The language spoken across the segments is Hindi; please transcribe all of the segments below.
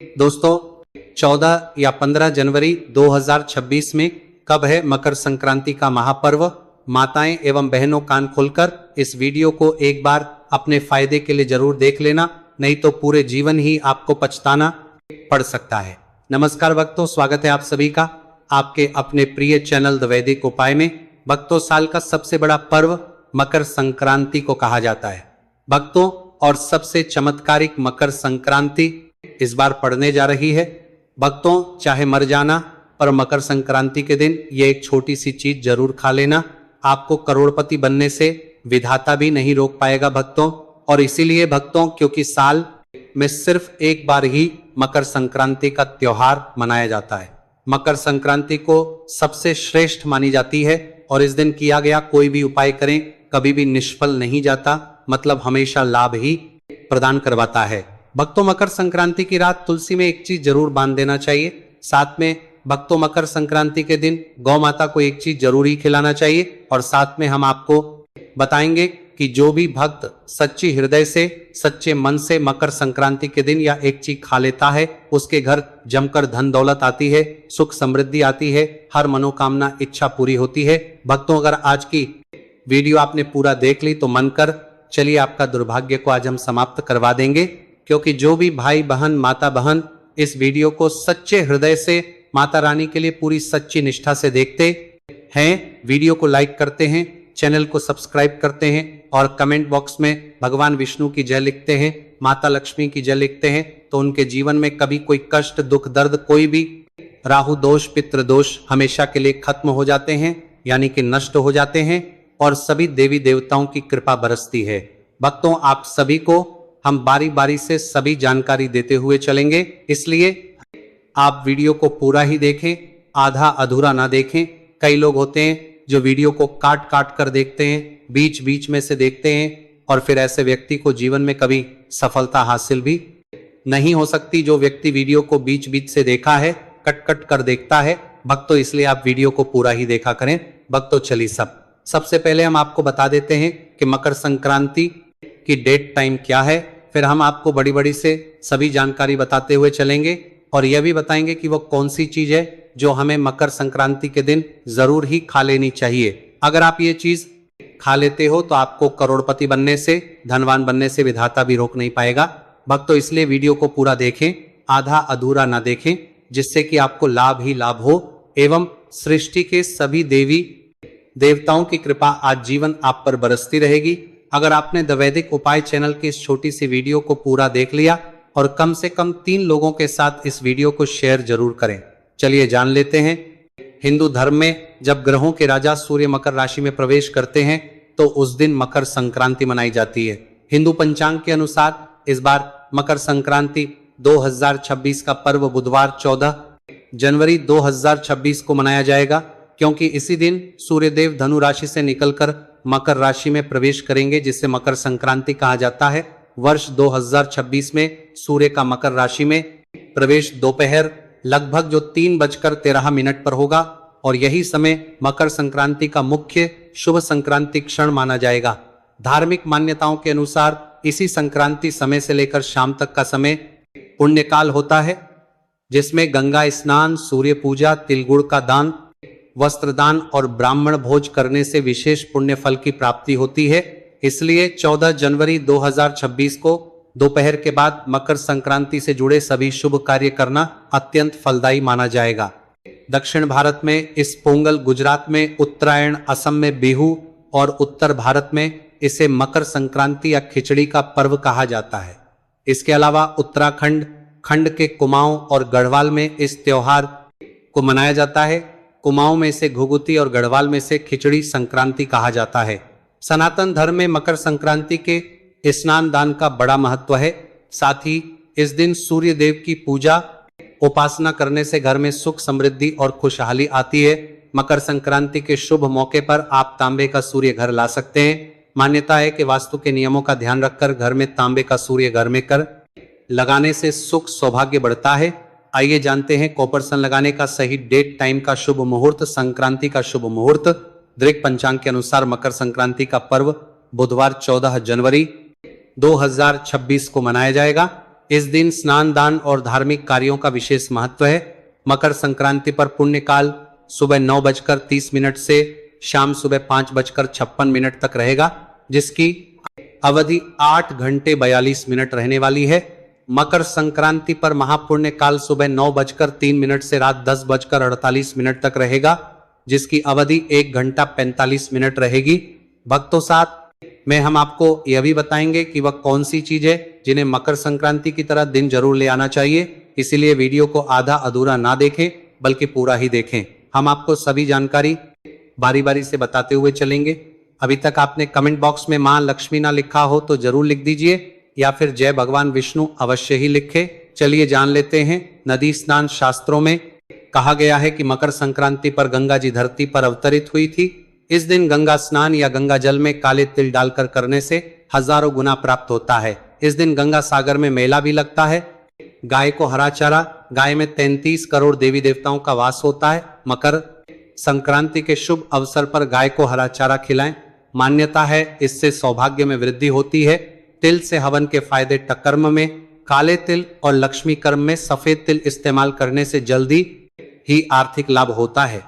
दोस्तों 14 या 15 जनवरी 2026 में कब है मकर संक्रांति का महापर्व। माताएं एवं बहनों कान खोलकर इस वीडियो को एक बार अपने फायदे के लिए जरूर देख लेना, नहीं तो पूरे जीवन ही आपको पछताना पड़ सकता है। नमस्कार भक्तों, स्वागत है आप सभी का आपके अपने प्रिय चैनल द वैदिक उपाय में। भक्तों, साल का सबसे बड़ा पर्व मकर संक्रांति को कहा जाता है भक्तों, और सबसे चमत्कारिक मकर संक्रांति इस बार पड़ने जा रही है भक्तों। चाहे मर जाना, पर मकर संक्रांति के दिन ये एक छोटी सी चीज जरूर खा लेना। आपको करोड़पति बनने से विधाता भी नहीं रोक पाएगा भक्तों। और इसीलिए भक्तों, क्योंकि साल में सिर्फ एक बार ही मकर संक्रांति का त्योहार मनाया जाता है। मकर संक्रांति को सबसे श्रेष्ठ मानी जाती है और इस दिन किया गया कोई भी उपाय करें कभी भी निष्फल नहीं जाता, मतलब हमेशा लाभ ही प्रदान करवाता है भक्तों। मकर संक्रांति की रात तुलसी में एक चीज जरूर बांध देना चाहिए। साथ में भक्तों, मकर संक्रांति के दिन गौ माता को एक चीज जरूर ही खिलाना चाहिए। और साथ में हम आपको बताएंगे कि जो भी भक्त सच्ची हृदय से, सच्चे मन से मकर संक्रांति के दिन या एक चीज खा लेता है, उसके घर जमकर धन दौलत आती है, सुख समृद्धि आती है, हर मनोकामना इच्छा पूरी होती है भक्तों। अगर आज की वीडियो आपने पूरा देख ली तो मन कर चलिए आपका दुर्भाग्य को आज हम समाप्त करवा देंगे, क्योंकि जो भी भाई बहन, माता बहन इस वीडियो को सच्चे हृदय से माता रानी के लिए पूरी सच्ची निष्ठा से देखते हैं, वीडियो को लाइक करते हैं, चैनल को सब्सक्राइब करते हैं और कमेंट बॉक्स में भगवान विष्णु की जय लिखते हैं, माता लक्ष्मी की जय लिखते हैं, तो उनके जीवन में कभी कोई कष्ट, दुख, दर्द, कोई भी राहु दोष, पितृ दोष हमेशा के लिए खत्म हो जाते हैं, यानी कि नष्ट हो जाते हैं और सभी देवी देवताओं की कृपा बरसती है भक्तों। आप सभी को हम बारी बारी से सभी जानकारी देते हुए चलेंगे, इसलिए आप वीडियो को पूरा ही देखें, आधा अधूरा ना देखें। कई लोग होते हैं जो वीडियो को काट काट कर देखते हैं, बीच बीच में से देखते हैं, और फिर ऐसे व्यक्ति को जीवन में कभी सफलता हासिल भी नहीं हो सकती। जो व्यक्ति वीडियो को बीच बीच से देखा है, कट कट कर देखता है भक्तों, इसलिए आप वीडियो को पूरा ही देखा करें भक्तों। चलिए सबसे पहले हम आपको बता देते हैं कि मकर संक्रांति की डेट टाइम क्या है, फिर हम आपको बड़ी बड़ी से सभी जानकारी बताते हुए चलेंगे और यह भी बताएंगे कि वो कौन सी चीज है जो हमें मकर संक्रांति के दिन जरूर ही खा लेनी चाहिए। अगर आप ये चीज खा लेते हो तो आपको करोड़पति बनने से, धनवान बनने से विधाता भी रोक नहीं पाएगा भक्तों। इसलिए वीडियो को पूरा देखें, आधा अधूरा ना देखें, जिससे कि आपको लाभ ही लाभ हो एवं सृष्टि के सभी देवी देवताओं की कृपा आज जीवन आप पर बरसती रहेगी। अगर आपने द वैदिक उपाय चैनल की इस छोटी सी वीडियो को पूरा देख लिया और कम से कम 3 लोगों के साथ इस वीडियो को शेयर जरूर करें। चलिए जान लेते हैं। हिंदू धर्म में जब ग्रहों के राजा सूर्य मकर राशि में प्रवेश करते हैं तो उस दिन मकर संक्रांति मनाई जाती है। हिंदू पंचांग के अनुसार इस बार मकर संक्रांति 2026 का पर्व बुधवार 14 जनवरी 2026 को मनाया जाएगा, क्योंकि इसी दिन सूर्यदेव धनु राशि से निकलकर मकर राशि में प्रवेश करेंगे, जिसे मकर संक्रांति कहा जाता है। वर्ष 2026 में सूर्य का मकर राशि में प्रवेश दोपहर लगभग जो 3:13 पर होगा और यही समय मकर संक्रांति का मुख्य शुभ संक्रांति क्षण माना जाएगा। धार्मिक मान्यताओं के अनुसार इसी संक्रांति समय से लेकर शाम तक का समय पुण्यकाल होता है, जिसमें गंगा स्नान, सूर्य पूजा, तिलगुड़ का दान, वस्त्रदान और ब्राह्मण भोज करने से विशेष पुण्य फल की प्राप्ति होती है। इसलिए 14 जनवरी 2026 को दोपहर के बाद मकर संक्रांति से जुड़े सभी शुभ कार्य करना अत्यंत फलदायी माना जाएगा। दक्षिण भारत में इस पोंगल, गुजरात में उत्तरायण, असम में बिहू और उत्तर भारत में इसे मकर संक्रांति या खिचड़ी का पर्व कहा जाता है। इसके अलावा उत्तराखंड खंड के कुमाऊं और गढ़वाल में इस त्योहार को मनाया जाता है। कुमाऊं में इसे घुघुती और गढ़वाल में इसे खिचड़ी संक्रांति कहा जाता है। सनातन धर्म में मकर संक्रांति के स्नान दान का बड़ा महत्व है। साथ ही इस दिन सूर्य देव की पूजा उपासना करने से घर में सुख, समृद्धि और खुशहाली आती है। मकर संक्रांति के शुभ मौके पर आप तांबे का सूर्य घर ला सकते हैं। मान्यता है कि वास्तु के नियमों का ध्यान रखकर घर में तांबे का सूर्य घर में कर लगाने से सुख, सौभाग्य बढ़ता है। आइए जानते हैं कॉपरसन लगाने का सही डेट टाइम का शुभ मुहूर्त। संक्रांति का शुभ मुहूर्त दृक पंचांग के अनुसार मकर संक्रांति का पर्व बुधवार 14 जनवरी 2026 को मनाया जाएगा। इस दिन स्नान, दान और धार्मिक कार्यों का विशेष महत्व है। मकर संक्रांति पर पुण्यकाल सुबह 9:30 से शाम सुबह 5:56 तक रहेगा, जिसकी अवधि 8 घंटे 42 मिनट रहने वाली है। मकर संक्रांति पर महापुण्य काल सुबह 9:03 से रात 10:48 तक रहेगा, जिसकी अवधि 1 घंटा 45 मिनट रहेगी। भक्तों, साथ में हम आपको यह भी बताएंगे कि वह कौन सी चीज है जिन्हें मकर संक्रांति की तरह दिन जरूर ले आना चाहिए। इसीलिए वीडियो को आधा अधूरा ना देखें, बल्कि पूरा ही देखें। हम आपको सभी जानकारी बारी बारी से बताते हुए चलेंगे। अभी तक आपने कमेंट बॉक्स में मां लक्ष्मी ना लिखा हो तो जरूर लिख दीजिए, या फिर जय भगवान विष्णु अवश्य ही लिखे। चलिए जान लेते हैं। नदी स्नान शास्त्रों में कहा गया है कि मकर संक्रांति पर गंगा जी धरती पर अवतरित हुई थी। इस दिन गंगा स्नान या गंगा जल में काले तिल डालकर करने से हजारों गुना प्राप्त होता है। इस दिन गंगा सागर में मेला भी लगता है। गाय को हरा चारा, गाय में 33 करोड़ देवी देवताओं का वास होता है। मकर संक्रांति के शुभ अवसर पर गाय को हरा चारा खिलाएं। मान्यता है इससे सौभाग्य में वृद्धि होती है। तिल से हवन के फायदे: टकर्म में काले तिल और लक्ष्मी कर्म में सफेद तिल इस्तेमाल करने से जल्दी ही आर्थिक लाभ होता है।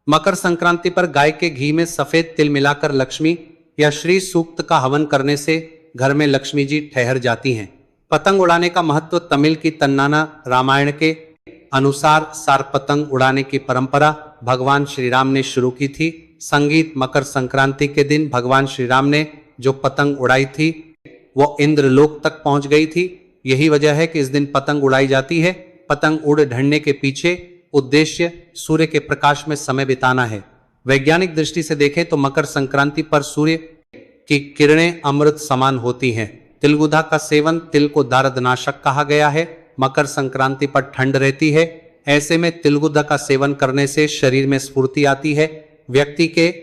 मकर संक्रांति पर गाय के घी में सफेद तिल मिलाकर लक्ष्मी या श्री सूक्त का हवन करने से घर में लक्ष्मी जी ठहर जाती हैं। पतंग उड़ाने का महत्व: तमिल की तन्नाना रामायण के अनुसार सार पतंग उड़ाने की परंपरा भगवान श्री राम ने शुरू की थी। संगीत: मकर संक्रांति के दिन भगवान श्री राम ने जो पतंग उड़ाई थी वो इंद्रलोक तक पहुंच गई थी। यही वजह है कि इस दिन पतंग उड़ाई जाती है। पतंग उड़ ढलने के पीछे उद्देश्य सूर्य के प्रकाश में समय बिताना है। वैज्ञानिक दृष्टि से देखें तो मकर संक्रांति पर सूर्य की किरणें अमृत समान होती हैं। तिलगुदा का सेवन: तिल को दारदनाशक कहा गया है। मकर संक्रांति पर ठंड रहती है, ऐसे में तिलगुदा का सेवन करने से शरीर में स्फूर्ति आती है, व्यक्ति के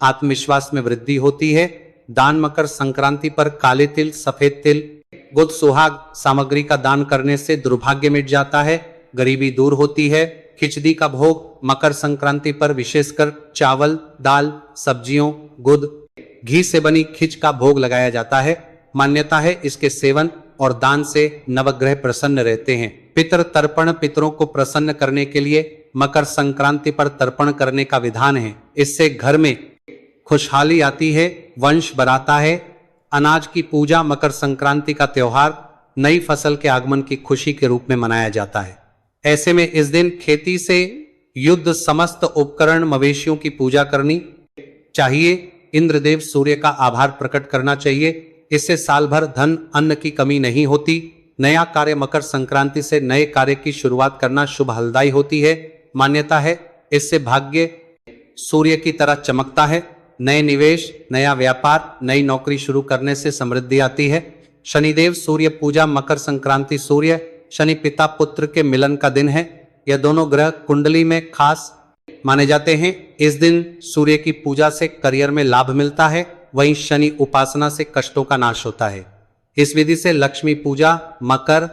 आत्मविश्वास में वृद्धि होती है। दान: मकर संक्रांति पर काले तिल, सफेद तिल, गुद, सुहाग सामग्री का दान करने से दुर्भाग्य मिट जाता है, गरीबी दूर होती है। खिचड़ी का भोग: मकर संक्रांति पर विशेषकर चावल, दाल, सब्जियों, गुद, घी से बनी खिच का भोग लगाया जाता है। मान्यता है इसके सेवन और दान से नवग्रह प्रसन्न रहते हैं। पितृ तर्पण: पितरों को प्रसन्न करने के लिए मकर संक्रांति पर तर्पण करने का विधान है। इससे घर में खुशहाली आती है, वंश बढ़ाता है। अनाज की पूजा: मकर संक्रांति का त्योहार नई फसल के आगमन की खुशी के रूप में मनाया जाता है। ऐसे में इस दिन खेती से युद्ध समस्त उपकरण, मवेशियों की पूजा करनी चाहिए। इंद्रदेव सूर्य का आभार प्रकट करना चाहिए। इससे साल भर धन, अन्न की कमी नहीं होती। नया कार्य: मकर संक्रांति से नए कार्य की शुरुआत करना शुभ फलदायी होती है। मान्यता है इससे भाग्य सूर्य की तरह चमकता है। नए निवेश, नया व्यापार, नई नौकरी शुरू करने से समृद्धि आती है। शनिदेव सूर्य पूजा: मकर संक्रांति सूर्य शनि पिता पुत्र के मिलन का दिन है। यह दोनों ग्रह कुंडली में खास माने जाते हैं। इस दिन सूर्य की पूजा से करियर में लाभ मिलता है, वहीं शनि उपासना से कष्टों का नाश होता है। इस विधि से लक्ष्मी पूजा: मकर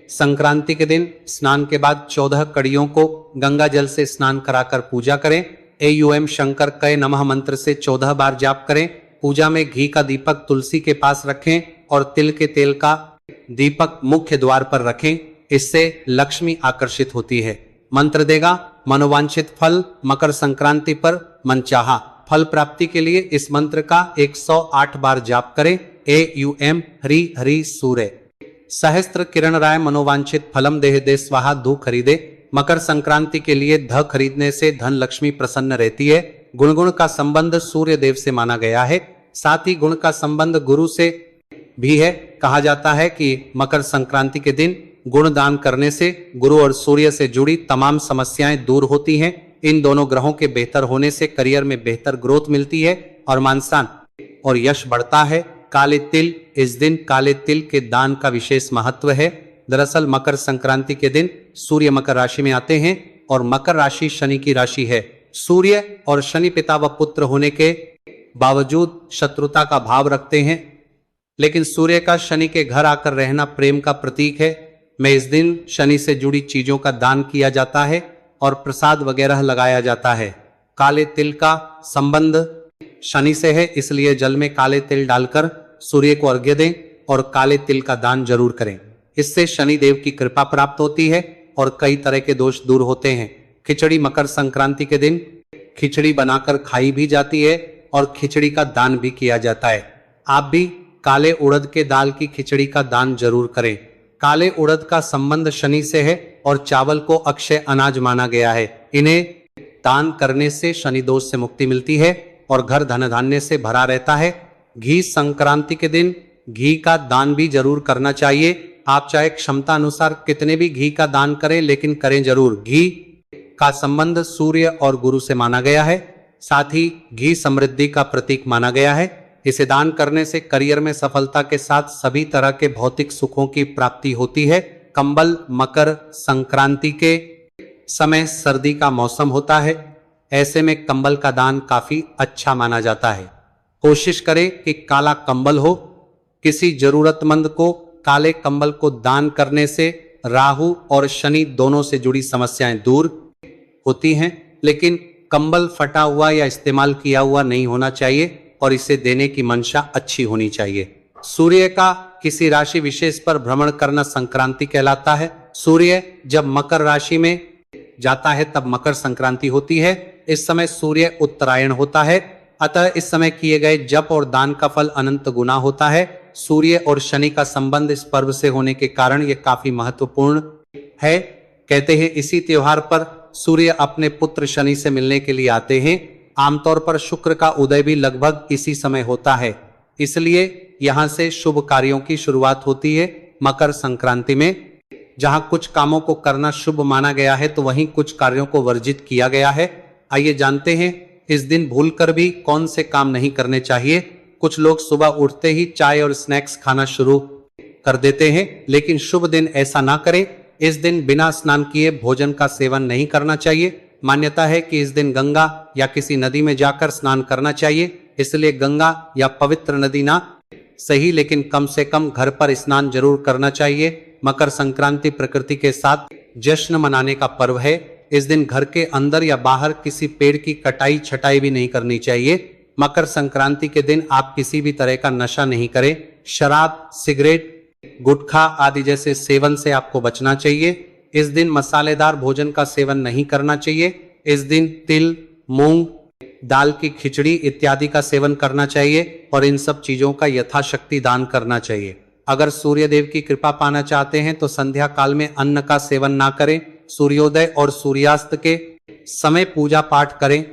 संक्रांति के दिन स्नान के बाद 14 कड़ियों को गंगा जल से स्नान कराकर पूजा करें। एयूएम शंकर कय नमः मंत्र से 14 बार जाप करें। पूजा में घी का दीपक तुलसी के पास रखें और तिल के तेल का दीपक मुख्य द्वार पर रखें। इससे लक्ष्मी आकर्षित होती है। मंत्र देगा: मनोवांछित फल। मकर संक्रांति पर मनचाहा फल प्राप्ति के लिए इस मंत्र का 108 बार जाप करें। एयूएम हरि हरि सूर्य सहस्त्र किरण राय मनोवांछित फलम देह दे स्वाहा धू खरीदे। मकर संक्रांति के लिए ध खरीदने से धन लक्ष्मी प्रसन्न रहती है। गुण का संबंध सूर्य देव से माना गया है, साथ ही गुण का संबंध गुरु से भी है। कहा जाता है कि मकर संक्रांति के दिन गुण दान करने से गुरु और सूर्य से जुड़ी तमाम समस्याएं दूर होती हैं। इन दोनों ग्रहों के बेहतर होने से करियर में बेहतर ग्रोथ मिलती है और मानसान और यश बढ़ता है। काले तिल: इस दिन काले तिल के दान का विशेष महत्व है। दरअसल मकर संक्रांति के दिन सूर्य मकर राशि में आते हैं और मकर राशि शनि की राशि है। सूर्य और शनि पिता व पुत्र होने के बावजूद शत्रुता का भाव रखते हैं, लेकिन सूर्य का शनि के घर आकर रहना प्रेम का प्रतीक है। में इस दिन शनि से जुड़ी चीजों का दान किया जाता है और प्रसाद वगैरह लगाया जाता है। काले तिल का संबंध शनि से है, इसलिए जल में काले तिल डालकर सूर्य को अर्घ्य दें और काले तिल का दान जरूर करें। इससे शनि देव की कृपा प्राप्त होती है और कई तरह के दोष दूर होते हैं। खिचड़ी मकर संक्रांति के दिन खिचड़ी बनाकर खाई भी जाती है और खिचड़ी का दान भी किया जाता है। आप भी काले उड़द के दाल की खिचड़ी का दान जरूर करें। काले उड़द का संबंध शनि से है और चावल को अक्षय अनाज माना गया है। इन्हें दान करने से शनि दोष से मुक्ति मिलती है और घर धन धान्य से भरा रहता है। घी संक्रांति के दिन घी का दान भी जरूर करना चाहिए। आप चाहे क्षमता अनुसार कितने भी घी का दान करें, लेकिन करें जरूर। घी का संबंध सूर्य और गुरु से माना गया है। साथ ही घी समृद्धि का प्रतीक माना गया है। इसे दान करने से करियर में सफलता के साथ सभी तरह के भौतिक सुखों की प्राप्ति होती है। कंबल मकर संक्रांति के समय सर्दी का मौसम होता है, ऐसे में कंबल का दान काफी अच्छा माना जाता है। कोशिश करें कि काला कंबल हो। किसी जरूरतमंद को काले कंबल को दान करने से राहु और शनि दोनों से जुड़ी समस्याएं दूर होती हैं, लेकिन कंबल फटा हुआ या इस्तेमाल किया हुआ नहीं होना चाहिए और इसे देने की मंशा अच्छी होनी चाहिए। सूर्य का किसी राशि विशेष पर भ्रमण करना संक्रांति कहलाता है। सूर्य जब मकर राशि में जाता है तब मकर संक्रांति होती है। इस समय सूर्य उत्तरायण होता है, अतः इस समय किए गए जप और दान का फल अनंत गुना होता है। सूर्य और शनि का संबंध इस पर्व से होने के कारण यह काफी महत्वपूर्ण है। कहते हैं इसी त्योहार पर सूर्य अपने पुत्र शनि से मिलने के लिए आते हैं। आमतौर पर शुक्र का उदय भी लगभग इसी समय होता है, इसलिए यहां से शुभ कार्यों की शुरुआत होती है। मकर संक्रांति में जहां कुछ कामों को करना शुभ माना गया है, तो वहीं कुछ कार्यों को वर्जित किया गया है। आइए जानते हैं इस दिन भूलकर भी कौन से काम नहीं करने चाहिए। कुछ लोग सुबह उठते ही चाय और स्नैक्स खाना शुरू कर देते हैं, लेकिन शुभ दिन ऐसा ना करें। इस दिन बिना स्नान किए भोजन का सेवन नहीं करना चाहिए। मान्यता है कि इस दिन गंगा या किसी नदी में जाकर स्नान करना चाहिए, इसलिए गंगा या पवित्र नदी ना सही, लेकिन कम से कम घर पर स्नान जरूर करना चाहिए। मकर संक्रांति प्रकृति के साथ जश्न मनाने का पर्व है। इस दिन घर के अंदर या बाहर किसी पेड़ की कटाई छटाई भी नहीं करनी चाहिए। मकर संक्रांति के दिन आप किसी भी तरह का नशा नहीं करें। शराब, सिगरेट, गुटखा आदि जैसे सेवन से आपको बचना चाहिए। इस दिन मसालेदार भोजन का सेवन नहीं करना चाहिए। इस दिन तिल, मूंग, दाल की खिचड़ी इत्यादि का सेवन करना चाहिए और इन सब चीजों का यथाशक्ति दान करना चाहिए। अगर सूर्य देव की कृपा पाना चाहते हैं तो संध्या काल में अन्न का सेवन ना करें। सूर्योदय और सूर्यास्त के समय पूजा पाठ करें।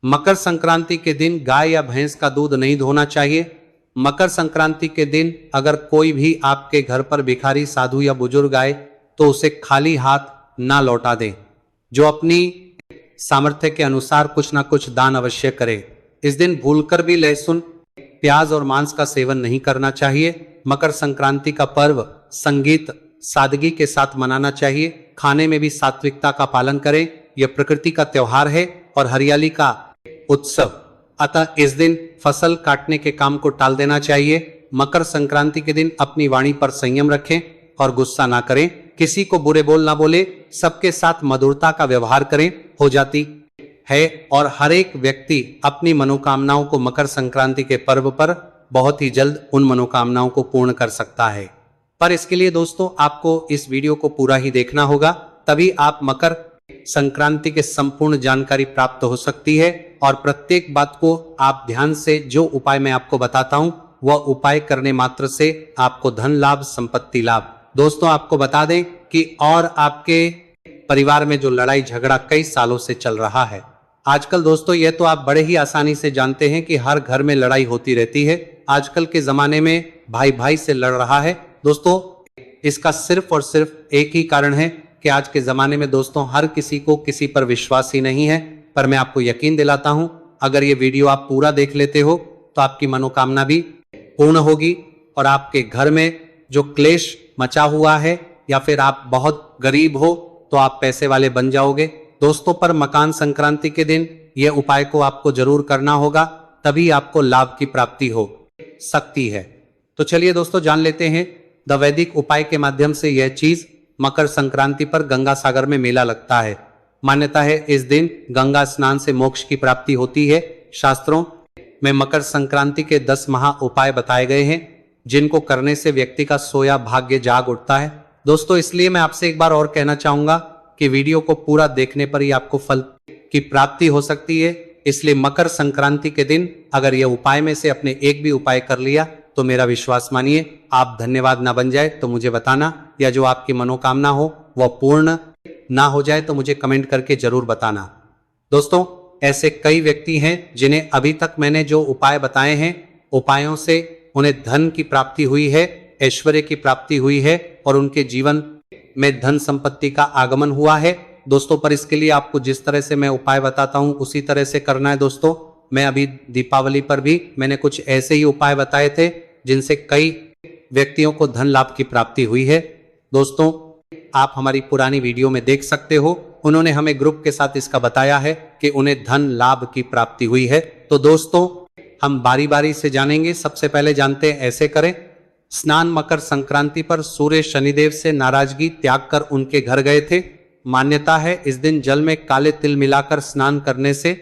मकर संक्रांति के दिन गाय या भैंस का दूध नहीं धोना चाहिए। मकर संक्रांति के दिन अगर कोई भी आपके घर पर भिखारी, साधु या बुजुर्ग आए तो उसे खाली हाथ ना लौटा दें। जो अपनी सामर्थ्य के अनुसार कुछ ना कुछ दान अवश्य करे। इस दिन भूलकर भी लहसुन, प्याज और मांस का सेवन नहीं करना चाहिए। मकर संक्रांति का पर्व संगीत, सादगी के साथ मनाना चाहिए। खाने में भी सात्विकता का पालन करें। यह प्रकृति का त्योहार है और हरियाली का उत्सव, अतः इस दिन फसल काटने के काम को टाल देना चाहिए। मकर संक्रांति के दिन अपनी वाणी पर संयम रखें और गुस्सा ना करें। किसी को बुरे बोल ना बोले, सबके साथ मधुरता का व्यवहार करें। हो जाती है और हर एक व्यक्ति अपनी मनोकामनाओं को मकर संक्रांति के पर्व पर बहुत ही जल्द उन मनोकामनाओं को पूर्ण कर सकता है। पर इसके लिए दोस्तों आपको इस वीडियो को पूरा ही देखना होगा, तभी आप मकर संक्रांति के संपूर्ण जानकारी प्राप्त हो सकती है। और प्रत्येक बात को आप ध्यान से, जो उपाय मैं आपको बताता हूं वह उपाय करने मात्र से आपको धन लाभ, संपत्ति लाभ। दोस्तों आपको बता दें कि और आपके परिवार में जो लड़ाई झगड़ा कई सालों से चल रहा है, आजकल दोस्तों यह तो आप बड़े ही आसानी से जानते हैं कि हर घर में लड़ाई होती रहती है। आजकल के जमाने में भाई भाई से लड़ रहा है। दोस्तों इसका सिर्फ और सिर्फ एक ही कारण है कि आज के जमाने में दोस्तों हर किसी को किसी पर विश्वास ही नहीं है। पर मैं आपको यकीन दिलाता हूं, अगर ये वीडियो आप पूरा देख लेते हो तो आपकी मनोकामना भी पूर्ण होगी और आपके घर में जो क्लेश मचा हुआ है या फिर आप बहुत गरीब हो तो आप पैसे वाले बन जाओगे। दोस्तों पर मकर संक्रांति के दिन यह उपाय को आपको जरूर करना होगा, तभी आपको लाभ की प्राप्ति हो सकती है। तो चलिए दोस्तों जान लेते हैं द वैदिक उपाय के माध्यम से यह चीज। मकर संक्रांति पर गंगा सागर में मेला लगता है। मान्यता है इस दिन गंगा स्नान से मोक्ष की प्राप्ति होती है। शास्त्रों में मकर संक्रांति के 10 महा उपाय बताए गए हैं। जिनको करने से व्यक्ति का सोया भाग्य जाग उठता है। दोस्तों, इसलिए मैं आपसे एक बार और कहना चाहूंगा कि वीडियो को पूरा देखने पर ही आपको फल की प्राप्ति हो सकती है। इसलिए मकर संक्रांति के दिन अगर यह उपाय में से अपने एक भी उपाय कर लिया तो मेरा विश्वास मानिए आप धन्यवाद ना बन जाए तो मुझे बताना, या जो आपकी मनोकामना हो वह पूर्ण ना हो जाए तो मुझे कमेंट करके जरूर बताना। दोस्तों, ऐसे कई व्यक्ति हैं जिन्हें अभी तक मैंने जो उपाय बताए हैं, उपायों से उन्हें धन की प्राप्ति हुई है, ऐश्वर्य की प्राप्ति हुई है और उनके जीवन में धन संपत्ति का आगमन हुआ है। दोस्तों, पर इसके लिए आपको जिस तरह से मैं उपाय बताता हूं उसी तरह से करना है। दोस्तों, मैं अभी दीपावली पर भी मैंने कुछ ऐसे ही उपाय बताए थे जिनसे कई व्यक्तियों को धन लाभ की प्राप्ति हुई है। दोस्तों, आप हमारी पुरानी वीडियो में देख सकते हो, उन्होंने हमें ग्रुप के साथ इसका बताया है कि उन्हें धन लाभ की प्राप्ति हुई है। तो दोस्तों, हम बारी बारी से जानेंगे। सबसे पहले जानते हैं, ऐसे करें। स्नान मकर संक्रांति पर सूर्य शनिदेव से नाराजगी त्याग कर उनके घर गए थे। मान्यता है इस दिन जल में काले तिल मिलाकर स्नान करने से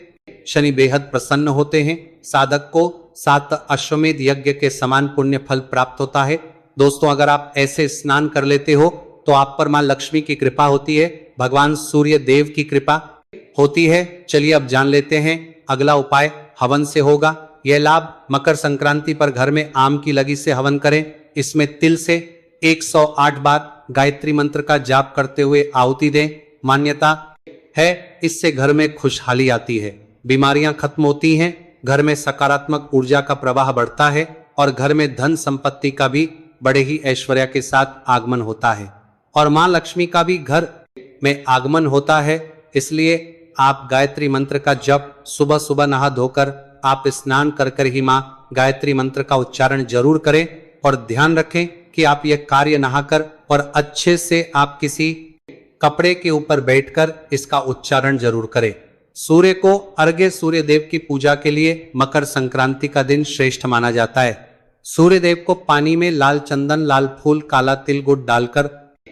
शनि बेहद प्रसन्न होते हैं। साधक को 7 अश्वमेध यज्ञ के समान पुण्य फल प्राप्त होता है। दोस्तों, अगर आप ऐसे स्नान कर लेते हो तो आप पर मां लक्ष्मी की कृपा होती है, भगवान सूर्य देव की कृपा होती है। चलिए अब जान लेते हैं। अगला उपाय हवन से होगा। यह लाभ मकर संक्रांति पर घर में आम की लगी से हवन करें। इसमें तिल से 108 बार गायत्री मंत्र का जाप करते हुए आहुति दें। मान्यता है इससे घर में खुशहाली आती है, बीमारियां खत्म होती हैं, घर में सकारात्मक ऊर्जा का प्रवाह बढ़ता है और घर में धन संपत्ति का भी बड़े ही ऐश्वर्य के साथ आगमन होता है और मां लक्ष्मी का भी घर में आगमन होता है। इसलिए आप गायत्री मंत्र का जप सुबह सुबह नहा धोकर आप स्नान कर ही मां गायत्री मंत्र का उच्चारण जरूर करें और ध्यान रखें कि आप यह कार्य नहाकर और अच्छे से आप किसी कपड़े के ऊपर बैठकर इसका उच्चारण जरूर करें। सूर्य को अर्घ्य सूर्य देव की पूजा के लिए मकर संक्रांति का दिन श्रेष्ठ माना जाता है। सूर्य देव को पानी में लाल चंदन, लाल फूल, काला तिल, गुड़ डालकर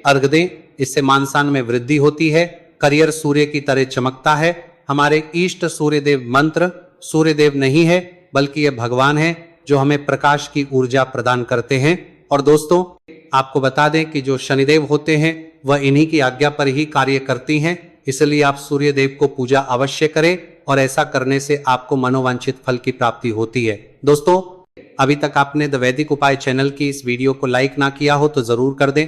अर्घ दें। इससे मानसान में वृद्धि होती है, करियर सूर्य की तरह चमकता है। हमारे इष्ट सूर्य देव मंत्र सूर्य देव नहीं है बल्कि ये भगवान है जो हमें प्रकाश की ऊर्जा प्रदान करते हैं। और दोस्तों, आपको बता दें कि जो शनिदेव होते हैं वह इन्हीं की आज्ञा पर ही कार्य करती हैं। इसलिए आप सूर्य देव को पूजा अवश्य करें और ऐसा करने से आपको मनोवांछित फल की प्राप्ति होती है। दोस्तों, अभी तक आपने द वैदिक उपाय चैनल की इस वीडियो को लाइक ना किया हो तो जरूर कर दें।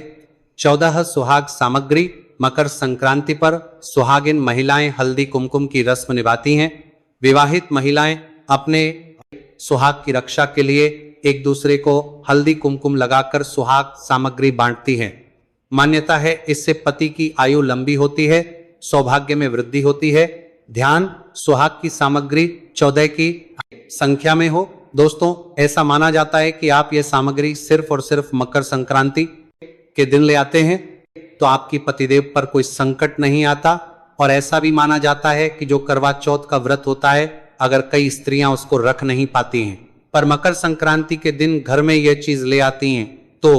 14 सुहाग सामग्री। मकर संक्रांति पर सुहागिन महिलाएं हल्दी कुमकुम की रस्म निभाती हैं। विवाहित महिलाएं अपने सुहाग की रक्षा के लिए एक दूसरे को हल्दी कुमकुम लगाकर सुहाग सामग्री बांटती हैं। मान्यता है इससे पति की आयु लंबी होती है, सौभाग्य में वृद्धि होती है। ध्यान, सुहाग की सामग्री 14 की संख्या में हो। दोस्तों, ऐसा माना जाता है कि आप यह सामग्री सिर्फ और सिर्फ मकर संक्रांति के दिन ले आते हैं तो आपकी पतिदेव पर कोई संकट नहीं आता। और ऐसा भी माना जाता है कि जो करवा चौथ का व्रत होता है, अगर कई स्त्रियां उसको रख नहीं पाती हैं पर मकर संक्रांति के दिन घर में यह चीज ले आती हैं तो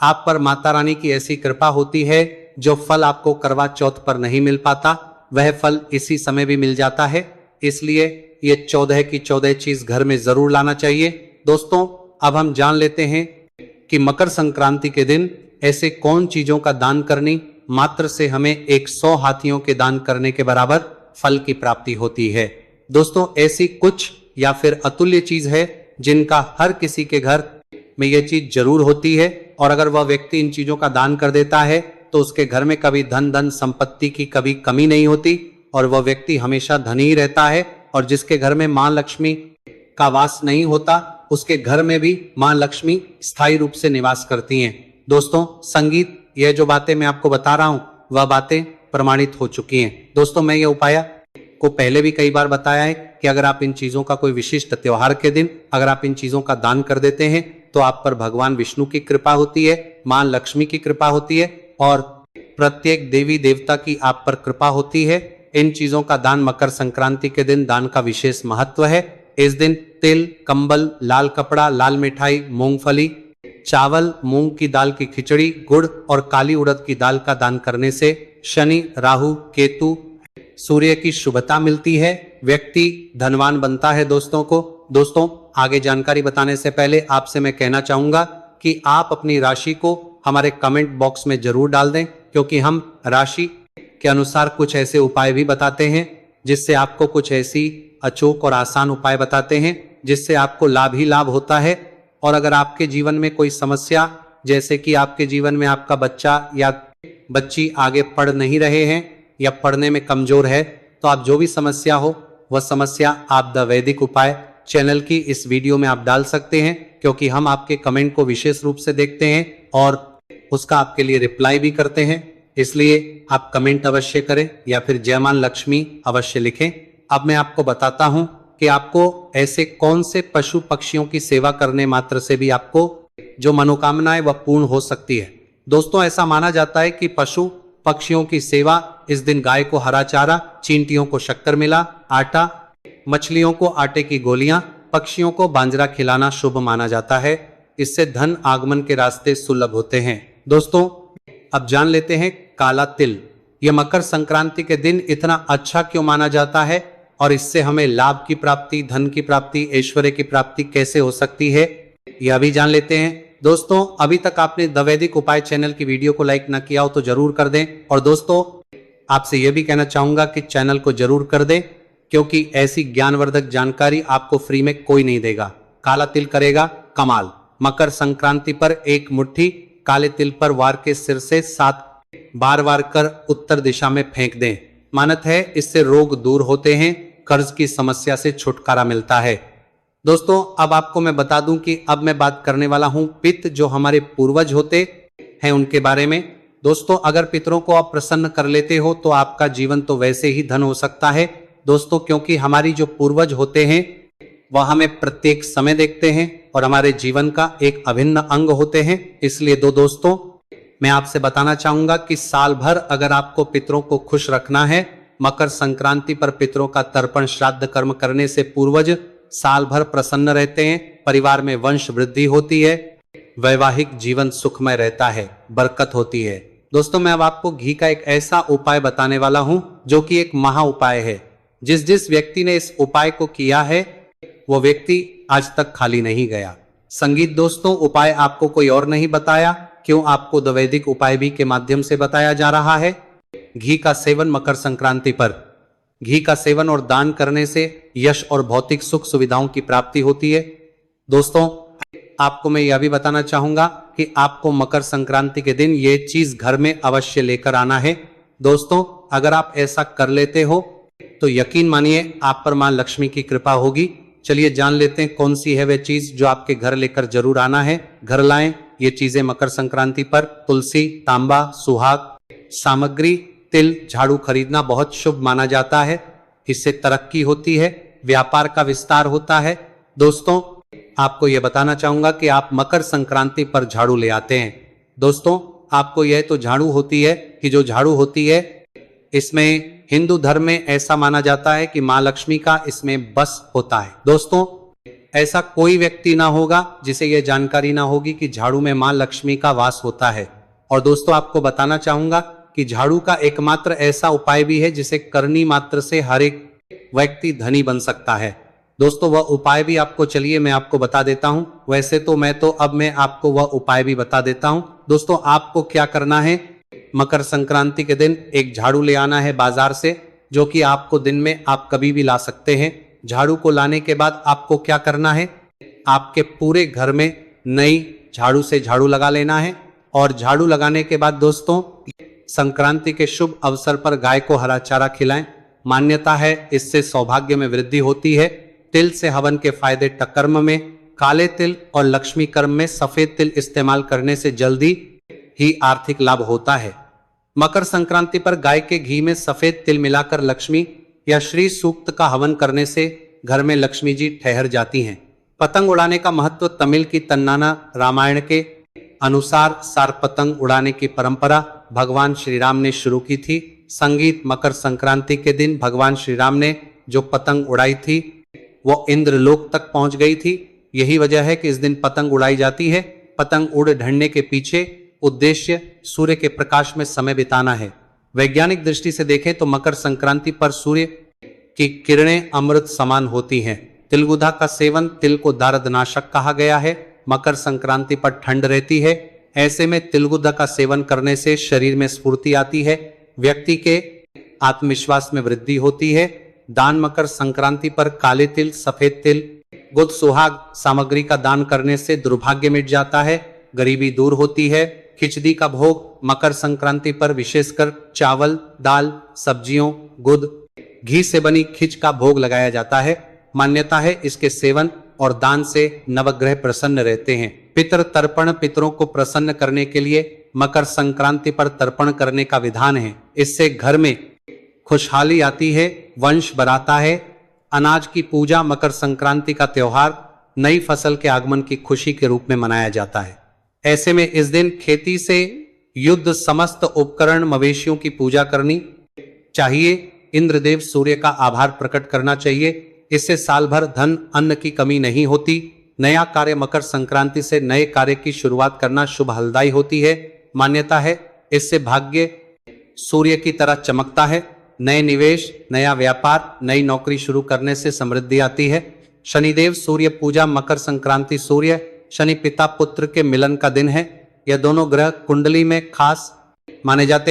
आप पर माता रानी की ऐसी कृपा होती है, जो फल आपको करवा चौथ पर नहीं मिल पाता वह फल इसी समय भी मिल जाता है। इसलिए ये 14 की 14 चीज घर में जरूर लाना चाहिए। दोस्तों, अब हम जान लेते हैं कि मकर संक्रांति के दिन ऐसे कौन चीजों का दान करनी मात्र से हमें 100 हाथियों के दान करने के बराबर फल की प्राप्ति होती है। दोस्तों, ऐसी कुछ या फिर अतुल्य चीज है जिनका हर किसी के घर में यह चीज जरूर होती है और अगर वह व्यक्ति इन चीजों का दान कर देता है तो उसके घर में कभी धन संपत्ति की कभी कमी नहीं होती और वह व्यक्ति हमेशा धनी ही रहता है। और जिसके घर में मां लक्ष्मी का वास नहीं होता उसके घर में भी मां लक्ष्मी स्थायी रूप से निवास करती हैं। दोस्तों, संगीत, यह जो बातें मैं आपको बता रहा हूं वह बातें प्रमाणित हो चुकी हैं। दोस्तों, मैं ये उपाय को पहले भी कई बार बताया है कि अगर आप इन चीजों का कोई विशिष्ट त्योहार के दिन अगर आप इन चीजों का दान कर देते हैं तो आप पर भगवान विष्णु की कृपा होती है, मां लक्ष्मी की कृपा होती है और प्रत्येक देवी देवता की आप पर कृपा होती है। इन चीजों का दान मकर संक्रांति के दिन दान का विशेष महत्व है। इस दिन तिल, कंबल, लाल कपड़ा, लाल मिठाई, मूंगफली, चावल, मूंग की दाल की खिचड़ी, गुड़ और काली उड़द की दाल का दान करने से शनि, राहु, केतु, सूर्य की शुभता मिलती है, व्यक्ति धनवान बनता है। दोस्तों को दोस्तों आगे जानकारी बताने से पहले आपसे मैं कहना चाहूंगा कि आप अपनी राशि को हमारे कमेंट बॉक्स में जरूर डाल दें, क्योंकि हम राशि के अनुसार कुछ ऐसे उपाय भी बताते हैं जिससे आपको कुछ ऐसी अचूक और आसान उपाय बताते हैं जिससे आपको लाभ ही लाभ होता है। और अगर आपके जीवन में कोई समस्या, जैसे कि आपके जीवन में आपका बच्चा या बच्ची आगे पढ़ नहीं रहे हैं या पढ़ने में कमजोर है, तो आप जो भी समस्या हो वह समस्या आप द वैदिक उपाय चैनल की इस वीडियो में आप डाल सकते हैं, क्योंकि हम आपके कमेंट को विशेष रूप से देखते हैं और उसका आपके लिए रिप्लाई भी करते हैं। इसलिए आप कमेंट अवश्य करें या फिर जय मां लक्ष्मी अवश्य लिखें। अब मैं आपको बताता हूं कि आपको ऐसे कौन से पशु पक्षियों की सेवा करने मात्र से भी आपको जो मनोकामनाएं वह पूर्ण हो सकती है। दोस्तों ऐसा माना जाता है कि पशु पक्षियों की सेवा इस दिन गाय को हरा चारा, चींटियों को शक्कर मिला आटा, मछलियों को आटे की गोलियां, पक्षियों को बांजरा खिलाना शुभ माना जाता है। इससे धन आगमन के रास्ते सुलभ होते हैं। दोस्तों अब जान लेते हैं काला तिल, यह मकर संक्रांति के दिन इतना अच्छा क्यों माना जाता है और इससे हमें लाभ की प्राप्ति, धन की प्राप्ति, ऐश्वर्य की प्राप्ति कैसे हो सकती है, यह भी जान लेते हैं। दोस्तों अभी तक आपने द वैदिक उपाय चैनल की वीडियो को लाइक ना किया हो तो जरूर कर दें, और दोस्तों आपसे यह भी कहना चाहूंगा कि चैनल को जरूर कर दें, क्योंकि ऐसी ज्ञानवर्धक जानकारी आपको फ्री में कोई नहीं देगा। काला तिल करेगा कमाल। मकर संक्रांति पर एक मुट्ठी काले तिल पर वार के सिर से 7 बार वार कर उत्तर दिशा में फेंक दें। मानत है इससे रोग दूर होते हैं, कर्ज की समस्या से छुटकारा मिलता है। दोस्तों अब आपको मैं बता दूं कि अब मैं बात करने वाला हूं पितृ, जो हमारे पूर्वज होते हैं उनके बारे में। दोस्तों अगर पितरों को आप प्रसन्न कर लेते हो तो आपका जीवन तो वैसे ही धन हो सकता है। दोस्तों क्योंकि हमारी जो पूर्वज होते हैं वह हमें प्रत्येक समय देखते हैं और हमारे जीवन का एक अभिन्न अंग होते हैं। इसलिए दोस्तों मैं आपसे बताना चाहूंगा कि साल भर अगर आपको पितरों को खुश रखना है, मकर संक्रांति पर पितरों का तर्पण श्राद्ध कर्म करने से पूर्वज साल भर प्रसन्न रहते हैं, परिवार में वंश वृद्धि होती है, वैवाहिक जीवन सुखमय रहता है, बरकत होती है। दोस्तों मैं अब आपको घी का एक ऐसा उपाय बताने वाला हूं जो कि एक महा उपाय है। जिस व्यक्ति ने इस उपाय को किया है वो व्यक्ति आज तक खाली नहीं गया। संगीत दोस्तों उपाय आपको कोई और नहीं बताया, क्यों आपको द वैदिक उपाय भी के माध्यम से बताया जा रहा है। घी का सेवन मकर संक्रांति पर, घी का सेवन और दान करने से यश और भौतिक सुख सुविधाओं की प्राप्ति होती है। दोस्तों आपको मैं यह भी बताना चाहूंगा कि आपको मकर संक्रांति के दिन ये चीज घर में अवश्य लेकर आना है। दोस्तों अगर आप ऐसा कर लेते हो तो यकीन मानिए आप पर मां लक्ष्मी की कृपा होगी। चलिए जान लेते हैं कौन सी है वह चीज जो आपके घर लेकर जरूर आना है। घर लाएं ये चीजें मकर संक्रांति पर तुलसी, तांबा, सुहाग सामग्री, तिल, झाड़ू खरीदना बहुत शुभ माना जाता है। इससे तरक्की होती है, व्यापार का विस्तार होता है। दोस्तों आपको यह बताना चाहूंगा कि आप मकर संक्रांति पर झाड़ू ले आते हैं। दोस्तों आपको यह तो झाड़ू होती है कि जो झाड़ू होती है इसमें हिंदू धर्म में ऐसा माना जाता है कि मां लक्ष्मी का इसमें बस होता है। दोस्तों ऐसा कोई व्यक्ति ना होगा जिसे यह जानकारी ना होगी कि झाड़ू में मां लक्ष्मी का वास होता है। और दोस्तों आपको बताना चाहूंगा कि झाड़ू का एकमात्र ऐसा उपाय भी है जिसे करनी मात्र से हर एक व्यक्ति धनी बन सकता है। दोस्तों वह उपाय भी आपको चलिए मैं आपको बता देता हूं। वैसे तो मैं आपको वह उपाय भी बता देता हूं। दोस्तों आपको क्या करना है, मकर संक्रांति के दिन एक झाड़ू ले आना है बाजार से, जो कि आपको दिन में आप कभी भी ला सकते हैं। झाड़ू को लाने के बाद आपको क्या करना है, आपके पूरे घर में नई झाड़ू से झाड़ू लगा लेना है। और झाड़ू लगाने के बाद दोस्तों संक्रांति के शुभ अवसर पर गाय को हरा चारा खिलाएं। मान्यता है इससे सौभाग्य में वृद्धि होती है। तिल से हवन के फायदे टकर्म में, काले तिल और लक्ष्मी कर्म में सफेद तिल इस्तेमाल करने से जल्दी ही आर्थिक लाभ होता है। मकर संक्रांति पर गाय के घी में सफेद तिल मिलाकर लक्ष्मी या श्री सूक्त का हवन करने से घर में लक्ष्मी जी ठहर जाती हैं। पतंग उड़ाने का महत्व तमिल की तन्नाना रामायण के अनुसार सार पतंग उड़ाने की परंपरा भगवान श्री राम ने शुरू की थी। संगीत मकर संक्रांति के दिन भगवान श्री राम ने जो पतंग उड़ाई थी वो इंद्रलोक तक पहुंच गई थी। यही वजह है कि इस दिन पतंग उड़ाई जाती है। पतंग उड़ ढलने के पीछे उद्देश्य सूर्य के प्रकाश में समय बिताना है। वैज्ञानिक दृष्टि से देखें तो मकर संक्रांति पर सूर्य की किरणें अमृत समान होती हैं। तिलगुधा का सेवन, तिल को दर्दनाशक कहा गया है। मकर संक्रांति पर ठंड रहती है, ऐसे में तिलगुधा का सेवन करने से शरीर में स्फूर्ति आती है, व्यक्ति के आत्मविश्वास में वृद्धि होती है। दान, मकर संक्रांति पर काले तिल, सफेद तिल, गुद, सुहाग सामग्री का दान करने से दुर्भाग्य मिट जाता है, गरीबी दूर होती है। खिचड़ी का भोग मकर संक्रांति पर विशेषकर चावल, दाल, सब्जियों, गुद, घी से बनी खिच का भोग लगाया जाता है। मान्यता है इसके सेवन और दान से नवग्रह प्रसन्न रहते हैं। पितृ तर्पण, पितरों को प्रसन्न करने के लिए मकर संक्रांति पर तर्पण करने का विधान है। इससे घर में खुशहाली आती है, वंश बढ़ाता है। अनाज की पूजा, मकर संक्रांति का त्योहार नई फसल के आगमन की खुशी के रूप में मनाया जाता है। ऐसे में इस दिन खेती से युद्ध समस्त उपकरण, मवेशियों की पूजा करनी चाहिए। इंद्रदेव सूर्य का आभार प्रकट करना चाहिए, इससे साल भर धन अन्न की कमी नहीं होती। नया कार्य, मकर संक्रांति से नए कार्य की शुरुआत करना शुभ फलदायी होती है। मान्यता है इससे भाग्य सूर्य की तरह चमकता है। नए निवेश, नया व्यापार, नई नौकरी शुरू करने से समृद्धि आती है। शनिदेव सूर्य पूजा, मकर संक्रांति सूर्य शनि पिता पुत्र के मिलन का दिन है। यह दोनों ग्रह कुंडली में खास माने जाते हैं।